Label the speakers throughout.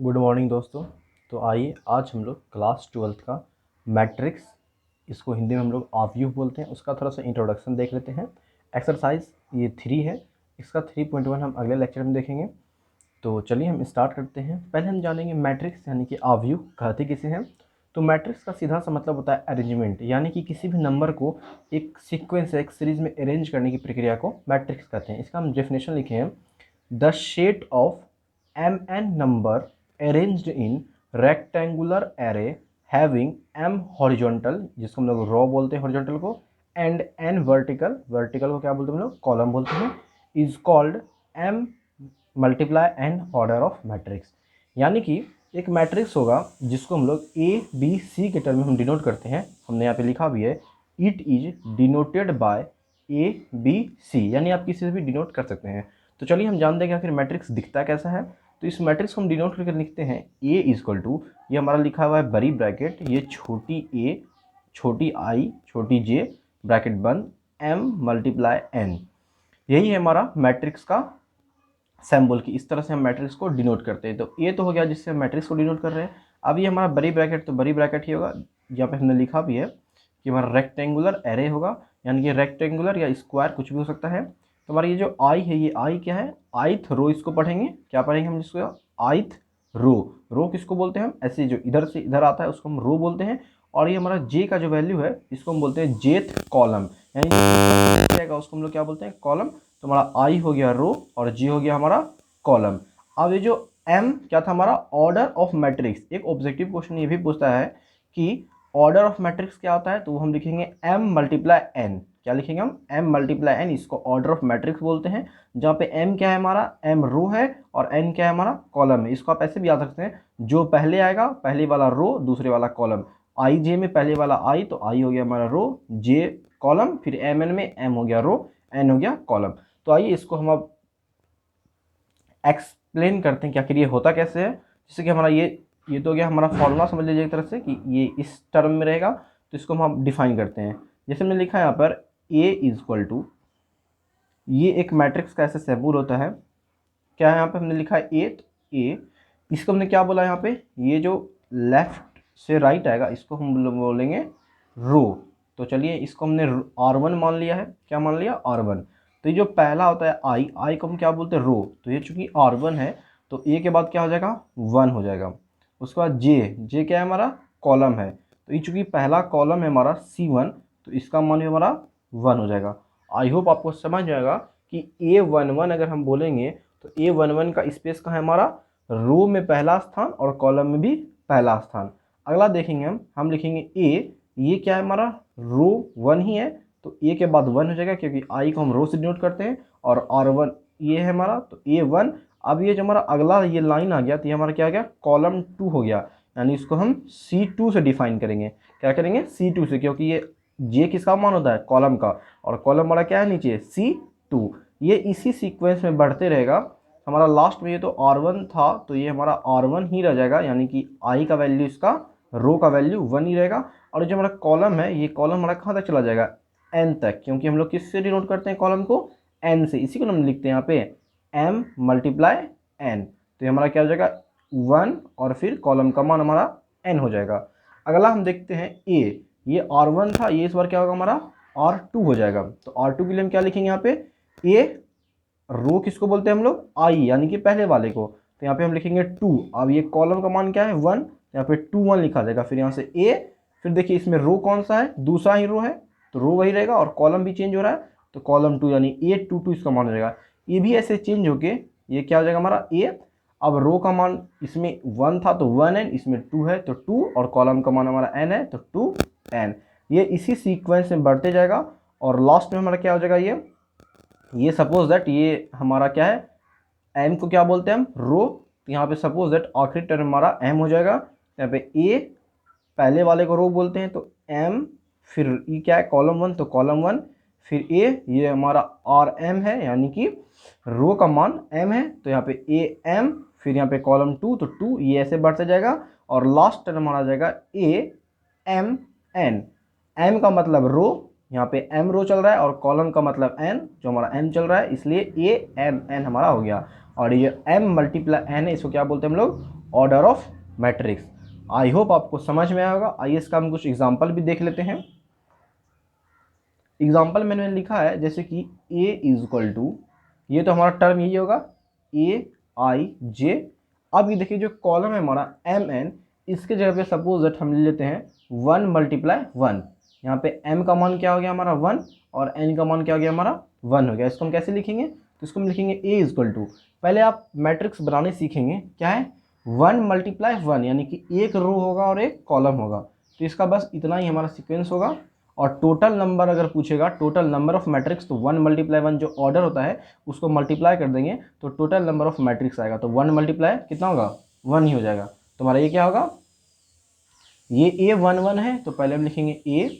Speaker 1: Good morning दोस्तों। तो आइए आज हम लोग क्लास 12th का मैट्रिक्स, इसको हिंदी में हम लोग ऑब्व्यू बोलते हैं, उसका थोड़ा सा इंट्रोडक्शन देख लेते हैं। एक्सरसाइज ये 3 है, इसका 3.1 हम अगले लेक्चर में देखेंगे। तो चलिए हम स्टार्ट करते हैं। पहले हम जानेंगे मैट्रिक्स यानी कि ऑब्व्यू कहते किसे हैं। तो मैट्रिक्स का सीधा सा मतलब होता है अरेंजमेंट, यानी कि किसी भी नंबर को एक सीक्वेंस एक सीरीज में अरेंज करने की प्रक्रिया को मैट्रिक्स कहते हैं। इसका हम डेफिनेशन लिखे हैं, the set of mn number arranged in rectangular array having m horizontal, जिसको हम लोग रो बोलते हैं horizontal को, and n vertical, vertical को क्या बोलते हैं हम लोग, कॉलम बोलते हैं, is called m multiply n order of matrix। यानी कि एक मैट्रिक्स होगा जिसको हम लोग ए बी सी के टर्म में हम डिनोट करते हैं। हमने यहाँ पे लिखा भी है, it is denoted by A B C, यानी आप किसी से भी डिनोट कर सकते हैं। तो चलिए हम जानते हैं कि आखिर मैट्रिक्स दिखता कैसा है। तो इस मैट्रिक्स को हम डिनोट करके लिखते हैं ए इजक्वल टू, ये हमारा लिखा हुआ है बड़ी ब्रैकेट, ये छोटी ए छोटी आई छोटी जे ब्रैकेट बंद m मल्टीप्लाई n। यही है हमारा मैट्रिक्स का सिंबल की इस तरह से हम मैट्रिक्स को डिनोट करते हैं। तो ये तो हो गया जिससे हम मैट्रिक्स को डिनोट कर रहे हैं। अब ये हमारा बड़ी ब्रैकेट, तो बड़ी ब्रैकेट ही होगा, यहाँ पे हमने लिखा भी है कि हमारा रेक्टेंगुलर एरे होगा, यानी कि रेक्टेंगुलर या स्क्वायर कुछ भी हो सकता है। तो हमारा ये जो आई है, ये आई क्या है, आइथ रो, इसको पढ़ेंगे, क्या पढ़ेंगे हम जिसको, आइथ रो। रो किसको बोलते हैं हम, ऐसे जो इधर से इधर आता है उसको हम रो बोलते हैं। और ये हमारा जे का जो वैल्यू है इसको हम बोलते हैं जेथ कॉलम, यानी उसको हम लोग क्या बोलते हैं, कॉलम। तो हमारा आई हो गया रो और जी हो गया हमारा कॉलम। अब ये जो एम क्या था हमारा, ऑर्डर ऑफ मैट्रिक्स। एक ऑब्जेक्टिव क्वेश्चन ये भी पूछता है कि ऑर्डर ऑफ मैट्रिक्स क्या होता है, तो हम लिखेंगे एम मल्टीप्लाई एन। क्या लिखेंगे हम, एम मल्टीप्लाई एन, इसको ऑर्डर ऑफ मैट्रिक्स बोलते हैं। जहाँ पे एम क्या है हमारा, एम रो है, और एन क्या है हमारा, कॉलम है। इसको आप ऐसे भी याद रखते हैं, जो पहले आएगा पहले वाला रो दूसरे वाला कॉलम। आई जे में पहले वाला आई, तो आई हो गया हमारा रो, जे कॉलम, फिर एम एन में एम हो गया रो, एन हो गया कॉलम। तो आइए इसको हम अब एक्सप्लेन करते हैं कि आखिर ये होता कैसे है। जैसे कि हमारा ये तो हो गया हमारा फॉर्मूला, समझ लीजिए एक तरह से कि ये इस टर्म में रहेगा। तो इसको हम डिफाइन करते हैं, जैसे हमने लिखा है यहाँ पर ए इजक्वल टू, ये एक मैट्रिक्स का ऐसे सिंबल होता है। क्या है यहाँ पे हमने लिखा है ए, तो ए, इसको हमने क्या बोला यहाँ पे, ये जो लेफ्ट से राइट आएगा इसको हम बोलेंगे रो। तो चलिए इसको हमने R1 मान लिया है, क्या मान लिया, R1। तो ये जो पहला होता है आई को हम क्या बोलते हैं, रो। तो ये चूंकि R1 है तो ए के बाद क्या हो जाएगा, 1 हो जाएगा। उसके बाद जे क्या है हमारा, कॉलम है। तो ये चूंकि पहला कॉलम है हमारा C1, तो इसका मान भी हमारा 1 हो जाएगा। आई होप आपको समझ जाएगा कि A11 अगर हम बोलेंगे तो A11 का स्पेस कहाँ है हमारा, रो में पहला स्थान और कॉलम में भी पहला स्थान। अगला देखेंगे हम लिखेंगे ए, ये क्या है हमारा, रो 1 ही है, तो ए के बाद 1 हो जाएगा क्योंकि आई को हम रो से डिनोट करते हैं, और R1 ये है हमारा, तो A1। अब ये जो हमारा अगला ये लाइन आ गया, तो ये हमारा क्या आ गया, कॉलम 2 हो गया, यानी इसको हम C2 से डिफाइन करेंगे। क्या करेंगे, C2 से, क्योंकि ये जे किसका मान होता है, कॉलम का, और कॉलम हमारा क्या है नीचे, C2। ये इसी सीक्वेंस में बढ़ते रहेगा। हमारा लास्ट में ये तो R1 था, तो ये हमारा R1 ही रह जाएगा, यानी कि आई का वैल्यू, इसका रो का वैल्यू 1 ही रहेगा। और जो हमारा कॉलम है, ये कॉलम हमारा कहाँ तक चला जाएगा, n तक, क्योंकि हम लोग किससे डिनोट करते हैं कॉलम को, n से। इसी को हम लिखते हैं यहाँ पे m मल्टीप्लाई n। तो ये हमारा क्या हो जाएगा, 1, और फिर कॉलम का मान हमारा n हो जाएगा। अगला हम देखते हैं a, ये R1 था, ये इस बार क्या होगा हमारा R2 हो जाएगा। तो R2 के लिए हम क्या लिखेंगे यहाँ पे, a रो किसको बोलते हैं हम लोग, आई, यानी कि पहले वाले को। तो यहाँ पे हम लिखेंगे 2। अब ये कॉलम का मान क्या है, 1, यहाँ पे 2 1 लिखा जाएगा। फिर यहाँ से ए, फिर देखिए इसमें रो कौन सा है, दूसरा ही रो है, तो रो वही रहेगा, और कॉलम भी चेंज हो रहा है, तो कॉलम 2 यानी A22 इसका मान हो जाएगा। ये भी ऐसे चेंज होके ये क्या हो जाएगा हमारा ए। अब रो का मान इसमें 1 था तो 1n, इसमें 2 है तो 2, और कॉलम का मान हमारा n है तो 2n। ये इसी सीक्वेंस में बढ़ते जाएगा, और लास्ट में हमारा क्या हो जाएगा, ये सपोज दैट ये हमारा क्या है, m को क्या बोलते हैं हम, रो। तो यहाँ पे सपोज दैट आखिरी टर्म हमारा m हो जाएगा। यहाँ पे a पहले वाले को रो बोलते हैं, तो m, फिर ये क्या है, कॉलम 1, तो कॉलम 1, फिर a, ये हमारा Rm है, यानी कि रो का मान m है, तो यहाँ पे am, फिर यहाँ पे कॉलम 2, तो 2, ये ऐसे बढ़ते जाएगा, और लास्ट टर्म हमारा जाएगा Amn। m का मतलब रो, यहाँ पे m रो चल रहा है, और कॉलम का मतलब n, जो हमारा m चल रहा है, इसलिए Amn हमारा हो गया। और ये m मल्टीप्लाई n है, इसको क्या बोलते हैं हम लोग, order of matrix. I hope आपको समझ में आया होगा। आइए इसका हम कुछ एग्जाम्पल भी देख लेते हैं। एग्जाम्पल मैंने लिखा है जैसे कि ए इज इक्वल टू, ये तो हमारा टर्म यही होगा ए आई जे। अब ये देखिए जो कॉलम है हमारा एम एन, इसके जगह पे सपोज दैट हम ले लेते हैं 1 मल्टीप्लाई 1। यहाँ पे m का मान क्या हो गया हमारा 1 और n का मान क्या हो गया हमारा 1 हो गया। इसको हम कैसे लिखेंगे, तो इसको हम लिखेंगे a इज इक्वल टू, पहले आप मैट्रिक्स बनाने सीखेंगे, क्या है 1 मल्टीप्लाई 1, यानी कि एक रो होगा और एक कॉलम होगा। तो इसका बस इतना ही हमारा सीक्वेंस होगा। और टोटल नंबर अगर पूछेगा, टोटल नंबर ऑफ मैट्रिक्स, तो 1 मल्टीप्लाई 1 जो ऑर्डर होता है उसको मल्टीप्लाई कर देंगे तो टोटल नंबर ऑफ मैट्रिक्स आएगा। तो 1 मल्टीप्लाई कितना होगा 1 ही हो जाएगा। तो हमारा ये क्या होगा, ये A11 है तो पहले हम लिखेंगे A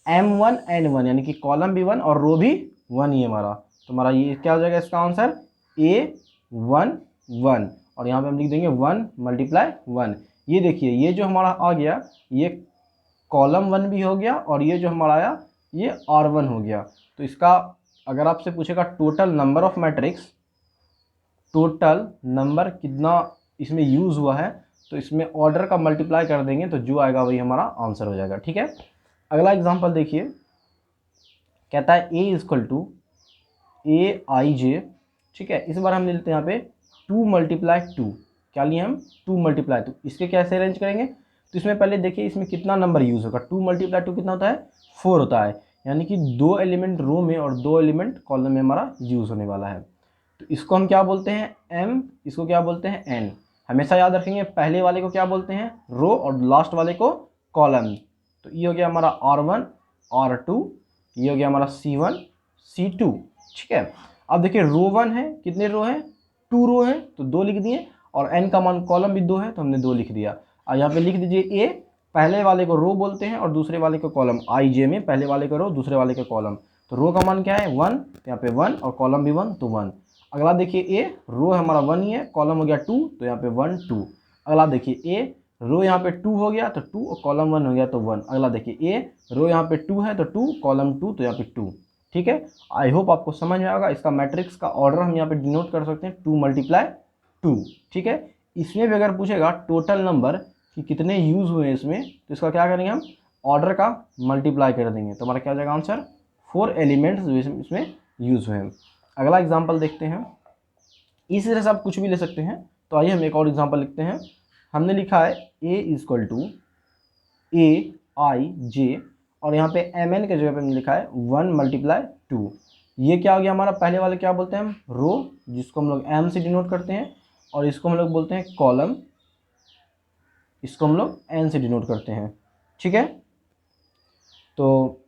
Speaker 1: M1 N1, यानी कि कॉलम भी 1 और रो भी 1 ही है हमारा। तो हमारा ये क्या हो जाएगा इसका आंसर A11, और यहाँ पे हम लिख देंगे 1 मल्टीप्लाई 1। ये देखिए ये जो हमारा आ गया ये कॉलम 1 भी हो गया और ये जो हमारा आया ये R1 हो गया। तो इसका अगर आपसे पूछेगा total number of matrix, total number कितना इसमें यूज़ हुआ है, तो इसमें ऑर्डर का मल्टीप्लाई कर देंगे तो जो आएगा वही हमारा आंसर हो जाएगा। ठीक है, अगला एग्जांपल देखिए, कहता है A equal to A I जे। ठीक है, इस बार हम ले लेते हैं यहाँ पे 2 मल्टीप्लाई 2। क्या लिए हम 2 मल्टीप्लाई 2। इसके कैसे अरेंज करेंगे, तो इसमें पहले देखिए इसमें कितना नंबर यूज़ होगा। 2 मल्टीप्लाई 2 कितना होता है 4 होता है, यानी कि 2 एलिमेंट रो में और 2 एलिमेंट कॉलम में हमारा यूज़ होने वाला है। तो इसको हम क्या बोलते हैं m, इसको क्या बोलते हैं n। हमेशा याद रखेंगे पहले वाले को क्या बोलते हैं रो और लास्ट वाले को कॉलम। तो ये हो गया हमारा R1 R2, ये हो गया हमारा C1 C2। ठीक है, अब देखिए रो 1 है, कितने रो हैं 2 रो हैं तो 2 लिख दिए, और n का मान कॉलम भी 2 है तो हमने 2 लिख दिया। और यहाँ पे लिख दीजिए a, पहले वाले को रो बोलते हैं और दूसरे वाले को कॉलम। आई जे में पहले वाले को रो दूसरे वाले को कॉलम। तो रो का मान क्या है 1, तो यहाँ पे 1 और कॉलम भी 1 तो 1। अगला देखिए ए, रो हमारा 1 ही है, कॉलम हो गया 2 तो यहाँ पे 1 2। अगला देखिए ए, रो यहाँ पे 2 हो गया तो 2 और कॉलम 1 हो गया तो 1। अगला देखिए ए, रो यहाँ पे 2 है तो 2, कॉलम 2 तो यहाँ पे 2। ठीक है, आई होप आपको समझ में आएगा। इसका मैट्रिक्स का ऑर्डर हम यहाँ पे डिनोट कर सकते हैं 2 मल्टीप्लाई 2। ठीक है, इसमें भी अगर पूछेगा टोटल नंबर कि कितने यूज़ हुए हैं इसमें, तो इसका क्या करेंगे हम ऑर्डर का मल्टीप्लाई कर देंगे तो हमारा क्या हो जाएगा आंसर 4 एलिमेंट्स इसमें यूज़ हुए हैं। अगला एग्जाम्पल देखते हैं, इसी तरह से आप कुछ भी ले सकते हैं। तो आइए हम एक और एग्जाम्पल लिखते हैं। हमने लिखा है a equal to A I जे, और यहाँ पे एम एन के जगह पे हमने लिखा है 1 मल्टीप्लाई 2। ये क्या हो गया हमारा, पहले वाले क्या बोलते हैं हम रो, जिसको हम लोग एम से डिनोट करते हैं, और इसको हम लोग बोलते हैं कॉलम, इसको हम लोग एन से डिनोट करते हैं। ठीक है, तो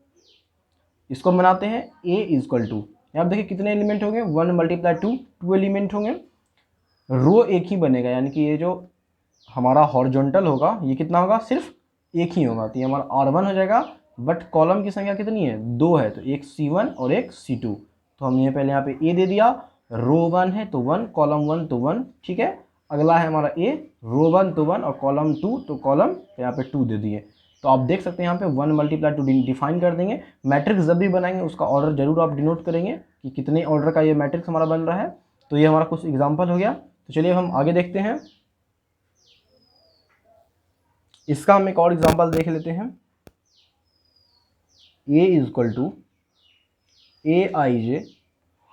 Speaker 1: इसको हम बनाते हैं a इक्वल टू, यहाँ देखिए कितने एलिमेंट होंगे 1 मल्टीप्लाई 2, 2 एलिमेंट होंगे। रो एक ही बनेगा, यानी कि ये जो हमारा हॉरिजॉन्टल होगा ये कितना होगा सिर्फ एक ही होगा, तो ये हमारा R1 हो जाएगा। बट कॉलम की संख्या कितनी है 2 है, तो एक C1 और एक C2। तो हमने पहले यहाँ पे A दे दिया, रो 1 है तो 1, कॉलम 1 तो 1। ठीक है, अगला है हमारा A, रो 1 तो 1 और कॉलम 2 तो कॉलम यहाँ पे 2 दे दिए। तो आप देख सकते हैं यहाँ पे 1 मल्टीप्लाई 2 डिफाइन कर देंगे। मैट्रिक्स जब भी बनाएंगे उसका ऑर्डर जरूर आप डिनोट करेंगे कि कितने ऑर्डर का ये मैट्रिक्स हमारा बन रहा है। तो ये हमारा कुछ एग्जाम्पल हो गया। तो चलिए हम आगे देखते हैं, इसका हम एक और एग्जाम्पल देख लेते हैं। a equal to A I जे।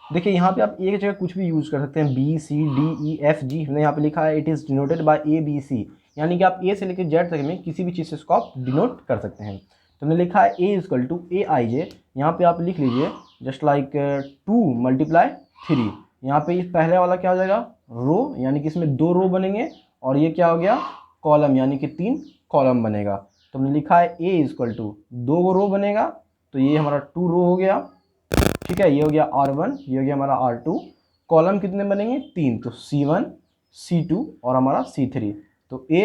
Speaker 1: देखिए यहाँ पे आप एक जगह कुछ भी यूज कर सकते हैं, B C D E F G. हमने यहाँ पे लिखा है it is denoted by A B C, यानी कि आप ए से लेकर जेड तक में किसी भी चीज़ से इसको आप डिनोट कर सकते हैं। तो हमने लिखा है A equal to A I जे, यहाँ पे आप लिख लीजिए जस्ट लाइक 2 मल्टीप्लाई 3। यहाँ पे इस पहले वाला क्या हो जाएगा रो, यानी कि इसमें 2 रो बनेंगे, और ये क्या हो गया कॉलम, यानी कि 3 कॉलम बनेगा। तो हमने लिखा है ए इक्वल टू 2 रो बनेगा, तो ये हमारा 2 रो हो गया। ठीक है, ये हो गया R1, ये हो गया हमारा R2। कॉलम कितने बनेंगे 3, तो C1 C2 और हमारा C3। तो A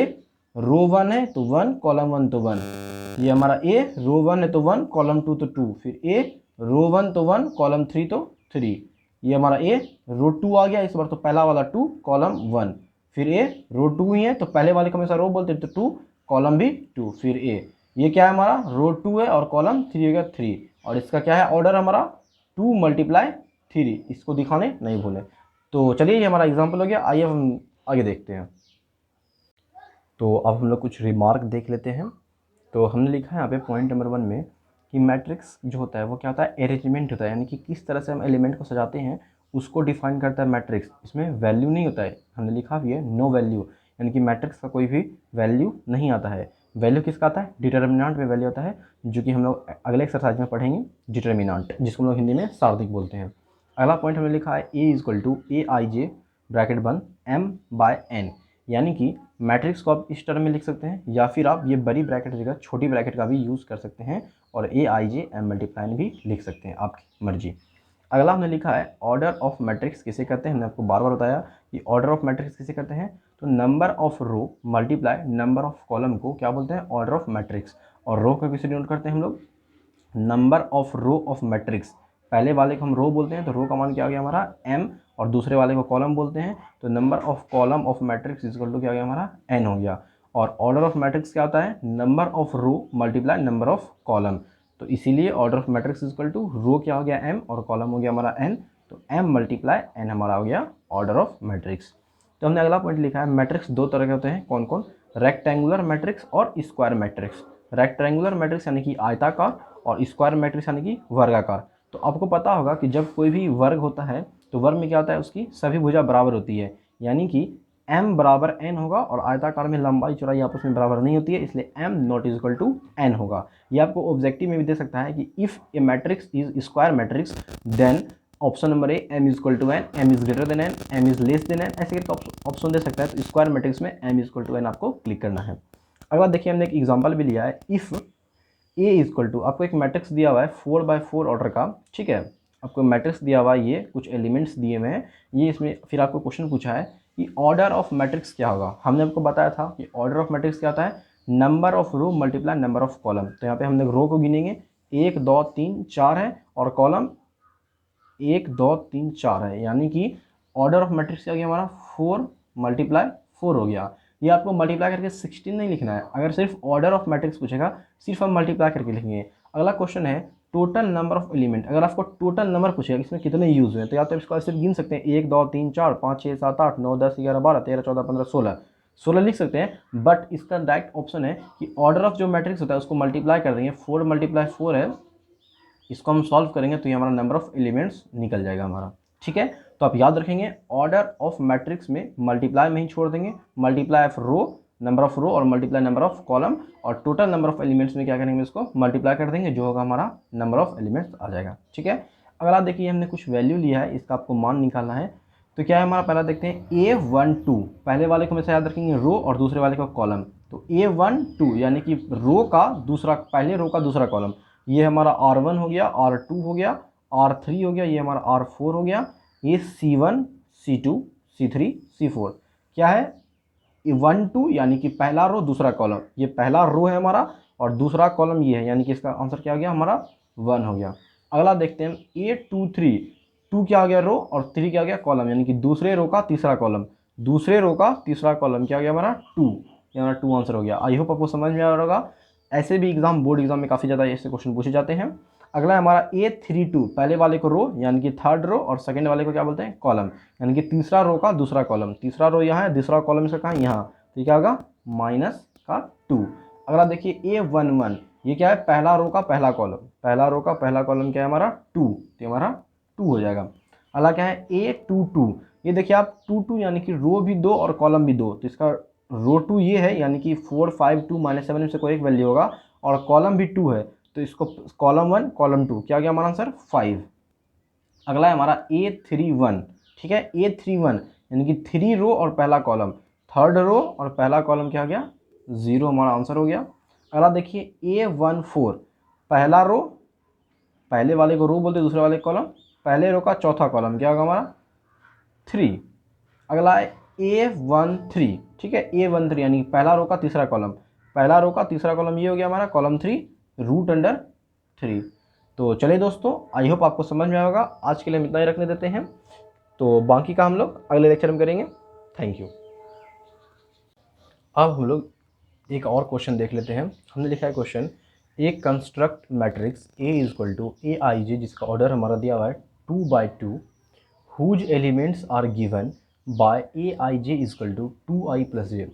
Speaker 1: रो 1 है तो 1, कॉलम 1 तो 1। ये हमारा A रो 1 है तो 1, कॉलम 2 तो 2। फिर A रो 1 तो 1, कॉलम 3 तो 3। ये हमारा A रो 2 आ गया इस बार, तो पहला वाला 2 कॉलम 1। फिर A रो 2 ही है तो पहले वाले को हमेशा रो बोलते हैं, तो 2 कॉलम भी 2। फिर A, ये क्या है हमारा रो 2 है और कॉलम 3 हो गया 3, और इसका क्या है ऑर्डर हमारा 2 मल्टीप्लाई 3। इसको दिखाने नहीं भूलें। तो चलिए ये हमारा एग्जाम्पल हो गया। आइए हम आगे देखते हैं। तो अब हम लोग कुछ रिमार्क देख लेते हैं। तो हमने लिखा है यहाँ पे पॉइंट नंबर 1 में कि मैट्रिक्स जो होता है वो क्या होता है, अरेंजमेंट होता है, यानी कि किस तरह से हम एलिमेंट को सजाते हैं उसको डिफाइन करता है मैट्रिक्स। इसमें वैल्यू नहीं होता है, हमने लिखा भी है नो वैल्यू, यानी कि मैट्रिक्स का कोई भी वैल्यू नहीं आता है। वैल्यू किसका आता है, डिटर्मिनेंट में वैल्यू आता है, जो कि हम लोग अगले एक्सरसाइज में पढ़ेंगे, डिटर्मिनेंट, जिसको हम लोग हिंदी में सार्वधिक बोलते हैं। अगला पॉइंट हमने लिखा है A equal to A I J bracket बंद एम बाय एन, यानी कि मैट्रिक्स को आप इस टर्म में लिख सकते हैं या फिर आप ये बड़ी ब्रैकेट जगह छोटी ब्रैकेट का भी यूज़ कर सकते हैं और ए आई जे एम मल्टीप्लाइन भी लिख सकते हैं, आपकी मर्जी। अगला हमने लिखा है ऑर्डर ऑफ मैट्रिक्स किसे कहते हैं। हमने आपको बार बार बताया कि ऑर्डर ऑफ मैट्रिक्स किसे कहते हैं, तो number of row multiply number of column को क्या बोलते हैं, ऑर्डर ऑफ मैट्रिक्स। और रो को किसे डिनोट करते हैं हम लोग, number of row of matrix. पहले वाले को हम रो बोलते हैं तो रो का मान क्या हो गया हमारा m, और दूसरे वाले को कॉलम बोलते हैं तो number of column of matrix equal to क्या हो गया हमारा n हो गया। और ऑर्डर ऑफ मैट्रिक्स क्या होता है, number of row multiply number of column. तो इसीलिए order of matrix equal to row क्या हो गया m और कॉलम हो गया हमारा n, तो m मल्टीप्लाई n हमारा हो गया ऑर्डर ऑफ मैट्रिक्स। तो हमने अगला पॉइंट लिखा है मैट्रिक्स दो तरह के होते हैं, कौन कौन, रेक्टेंगुलर मैट्रिक्स और स्क्वायर मैट्रिक्स। रेक्टेंगुलर मैट्रिक्स यानी कि आयताकार और स्क्वायर मैट्रिक्स यानी कि वर्गाकार। तो आपको पता होगा कि जब कोई भी वर्ग होता है तो वर्ग में क्या होता है, उसकी सभी भुजा बराबर होती है, यानी कि m बराबर n होगा, और आयताकार में लंबाई चौड़ाई आपस में बराबर नहीं होती है, इसलिए m not equal to n होगा। ये आपको ऑब्जेक्टिव में भी दे सकता है कि if a matrix is square matrix then option number A m equal to n, m is greater than n, m is less than n, ऐसे करके ऑप्शन दे सकता है। तो स्क्वायर मैट्रिक्स में m इक्वल टू n आपको click करना है। अगला देखिए हमने एक एग्जाम्पल भी लिया है, इफ़ ए इक्वल टू, आपको एक मैट्रिक्स दिया हुआ है 4x4 ऑर्डर का, ठीक है, आपको मैट्रिक्स दिया हुआ है, ये कुछ एलिमेंट्स दिए हुए हैं, ये इसमें फिर आपको क्वेश्चन पूछा है कि ऑर्डर ऑफ मैट्रिक्स क्या होगा। हमने आपको बताया था कि ऑर्डर ऑफ मैट्रिक्स क्या होता है, number of row multiply number of column. तो यहाँ पे हम लोग रो को गिनेंगे, 1 2 3 4 है, और कॉलम 1 2 3 4 है, यानी कि ऑर्डर ऑफ मैट्रिक्स क्या हो गया हमारा 4 मल्टीप्लाई 4 हो गया। ये आपको मल्टीप्लाई करके 16 नहीं लिखना है, अगर सिर्फ ऑर्डर ऑफ मैट्रिक्स पूछेगा सिर्फ हम मल्टीप्लाई करके लिखेंगे। अगला क्वेश्चन है टोटल नंबर ऑफ एलिमेंट, अगर आपको टोटल नंबर पूछेगा इसमें कितने यूज हुए, तो या तो इसको ऐसे गिन सकते हैं 1 2 3 4 5 6 7 8 9 10 11 12 13 14 15 16 लिख सकते हैं। बट इसका डायरेक्ट ऑप्शन है कि ऑर्डर ऑफ जो मैट्रिक्स होता है उसको मल्टीप्लाई कर देंगे, 4 मल्टीप्लाई 4 है, इसको हम सॉल्व करेंगे तो ये हमारा नंबर ऑफ एलिमेंट्स निकल जाएगा हमारा, ठीक है। तो आप याद रखेंगे ऑर्डर ऑफ मैट्रिक्स में मल्टीप्लाई में ही छोड़ देंगे, multiply of row number of row और मल्टीप्लाई नंबर ऑफ कॉलम, और टोटल नंबर ऑफ एलिमेंट्स में क्या करेंगे, इसको मल्टीप्लाई कर देंगे, जो होगा हमारा नंबर ऑफ एलिमेंट्स आ जाएगा, ठीक है। अगर आप देखिए हमने कुछ वैल्यू लिया है, इसका आपको मान निकालना है, तो क्या है हमारा, पहला देखते हैं A12, पहले वाले को हमेशा याद रखेंगे रो और दूसरे वाले को कॉलम। तो A12 यानी कि रो का दूसरा, पहले रो का दूसरा कॉलम, ये हमारा R1 हो गया, R2 हो गया, R3 हो गया, ये हमारा R4 हो गया, ये C1 C2 C3 C4। क्या है, 1 2 यानी कि पहला रो दूसरा कॉलम, ये पहला रो है हमारा और दूसरा कॉलम ये है, यानी कि इसका आंसर क्या हो गया हमारा 1 हो गया। अगला देखते हैं A23, 2 क्या हो गया रो और 3 क्या हो गया कॉलम, यानी कि दूसरे रो का तीसरा कॉलम, दूसरे रो का तीसरा कॉलम क्या हो गया हमारा 2, ये हमारा 2 आंसर हो गया। आई होप आपको समझ में आ रहा होगा, ऐसे भी एग्जाम बोर्ड एग्जाम में काफ़ी ज़्यादा ऐसे क्वेश्चन पूछे जाते हैं। अगला है हमारा A32, पहले वाले को रो यानी कि थर्ड रो और सेकंड वाले को क्या बोलते हैं कॉलम, यानी कि तीसरा रो का दूसरा कॉलम, तीसरा रो यहाँ है, दूसरा कॉलम इसका कहाँ यहाँ, तो क्या होगा -2। अगला देखिए A11, ये क्या है, पहला रो का पहला कॉलम, पहला रो का पहला कॉलम क्या है हमारा 2, तो हमारा 2 हो जाएगा। अगला क्या है A22, ये देखिए आप 2 2 यानी कि रो भी 2 और कॉलम भी 2, तो इसका रो 2 ये है, यानी कि 4 5 2 -7 में से कोई एक वैल्यू होगा, और कॉलम भी 2 है, तो इसको कॉलम 1 कॉलम 2 क्या गया हमारा आंसर 5। अगला है हमारा A31, ठीक है, A31 यानी कि 3 रो और पहला कॉलम, थर्ड रो और पहला कॉलम क्या हो गया 0, हमारा आंसर हो गया। अगला देखिए A14, पहला रो, पहले वाले को रो बोलते दूसरे वाले कॉलम, पहले रो का चौथा कॉलम क्या होगा हमारा 3। अगला है A13, ठीक है, A13 यानी पहला रो का तीसरा कॉलम, पहला रो का तीसरा कॉलम ये हो गया हमारा कॉलम 3 √3। तो चलिए दोस्तों, आई होप आपको समझ में आएगा, आज के लिए हम इतना ही रखने देते हैं, तो बाकी का हम लोग अगले लेक्चर में करेंगे। Thank you. अब हम लोग एक और क्वेश्चन देख लेते हैं। हमने लिखा है क्वेश्चन, एक construct matrix A equal to AIJ, जिसका ऑर्डर हमारा दिया हुआ है 2/2, whose elements are given by AIJ equal to 2i + j।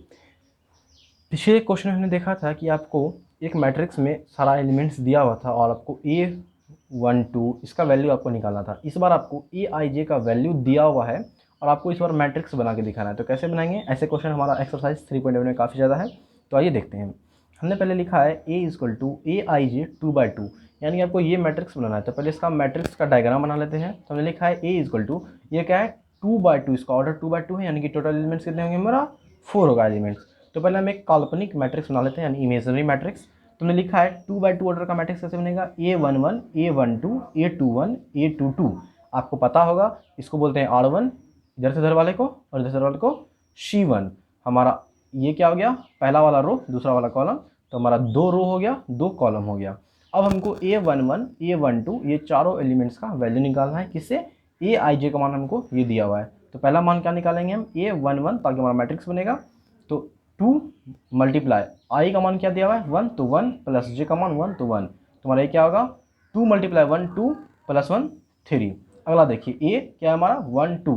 Speaker 1: पिछले क्वेश्चन में हमने देखा था कि आपको एक मैट्रिक्स में सारा एलिमेंट्स दिया हुआ था और आपको A12 इसका वैल्यू आपको निकालना था। इस बार आपको Aij का वैल्यू दिया हुआ है और आपको इस बार मैट्रिक्स बना के दिखाना है। तो कैसे बनाएंगे? ऐसे क्वेश्चन हमारा एक्सरसाइज 3.1 में काफ़ी ज़्यादा है, तो आइए देखते हैं। हमने पहले लिखा है A = Aij 2/2, यानी कि आपको ये मैट्रिक्स बनाना है। तो पहले इसका मैट्रिक्स का डायग्राम बना लेते हैं। तो हमने लिखा है A ये क्या है 2/2, इसका ऑर्डर 2/2 है, यानी कि टोटल एलिमेंट्स कितने होंगे? हमारा 4 होगा एलिमेंट्स। तो पहले हम एक काल्पनिक मैट्रिक्स बना लेते हैं, यानी इमेजिनरी मैट्रिक्स। तुमने लिखा है 2/2 ऑर्डर का मैट्रिक्स कैसे बनेगा? A11 A12 A21 A22। आपको पता होगा इसको बोलते हैं R1, इधर से इधर वाले को, और इधर से इधर वाले को C1। हमारा ये क्या हो गया? पहला वाला रो, दूसरा वाला कॉलम। तो हमारा 2 रो हो गया, 2 कॉलम हो गया। अब हमको A11 A12 ये चारों एलिमेंट्स का वैल्यू निकालना है। किससे? Aij का मान हमको ये दिया हुआ है। तो पहला मान क्या निकालेंगे हम? A11, ताकि हमारा मैट्रिक्स बनेगा। तो 2 मल्टीप्लाई आई का मान क्या दिया हुआ है? 1, तो 1 प्लस जे का मान 1, तो 1। तुम्हारा ये क्या होगा? 2 × 1 2 प्लस 1 3। अगला देखिए ए क्या है हमारा? 1 2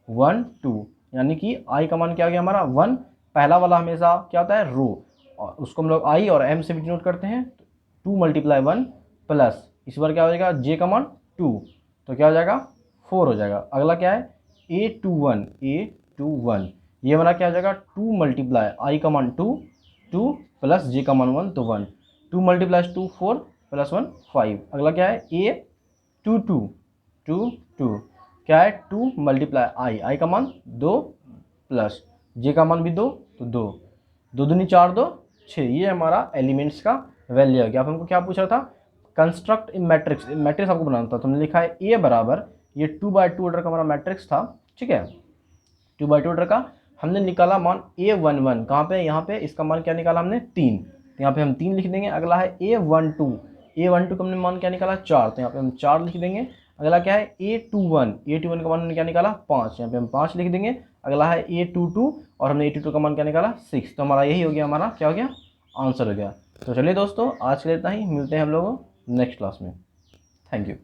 Speaker 1: 1 2, यानी कि आई का मान क्या हो गया हमारा? 1। पहला वाला हमेशा क्या होता है? रो, और उसको हम लोग आई और एम से भी डिनोट करते हैं। 2 × 1 प्लस इस बार क्या हो जाएगा? जे का मान 2, तो क्या हो जाएगा? 4 हो जाएगा। अगला क्या है? A21 ये हमारा क्या हो जाएगा? 2 × आई का मान 2 2 प्लस जे का मान 1, तो 1। 2 × 2 4 प्लस 1 5। अगला क्या है? A22 2 2 क्या है? 2 × आई का मान 2 प्लस जे का मान भी 2, तो 2 2 दूनी 4 2 6। ये हमारा एलिमेंट्स का वैल्यू है। क्या हमको क्या पूछा था? कंस्ट्रक्ट ए मैट्रिक्स। मैट्रिक्स आपको बनाना था। तुमने लिखा है ए बराबर ये 2/2 ऑर्डर का हमारा मैट्रिक्स था, ठीक है। 2/2 ऑर्डर का हमने निकाला मान A11, कहाँ पे? यहाँ पे। इसका मान क्या निकाला हमने? 3, तो यहाँ पे हम 3 लिख देंगे। अगला है A12 का हमने मान क्या निकाला? 4, तो यहाँ पे हम 4 लिख देंगे। अगला क्या है? A21 का मान हमने क्या निकाला? 5, यहाँ पे हम 5 लिख देंगे। अगला है A22 और हमने A22 का मान क्या निकाला? 6। तो हमारा यही हो गया, हमारा क्या हो गया? आंसर हो गया। तो चलिए दोस्तों, आज के लिए इतना ही। मिलते हैं हम लोगों नेक्स्ट क्लास में। Thank you.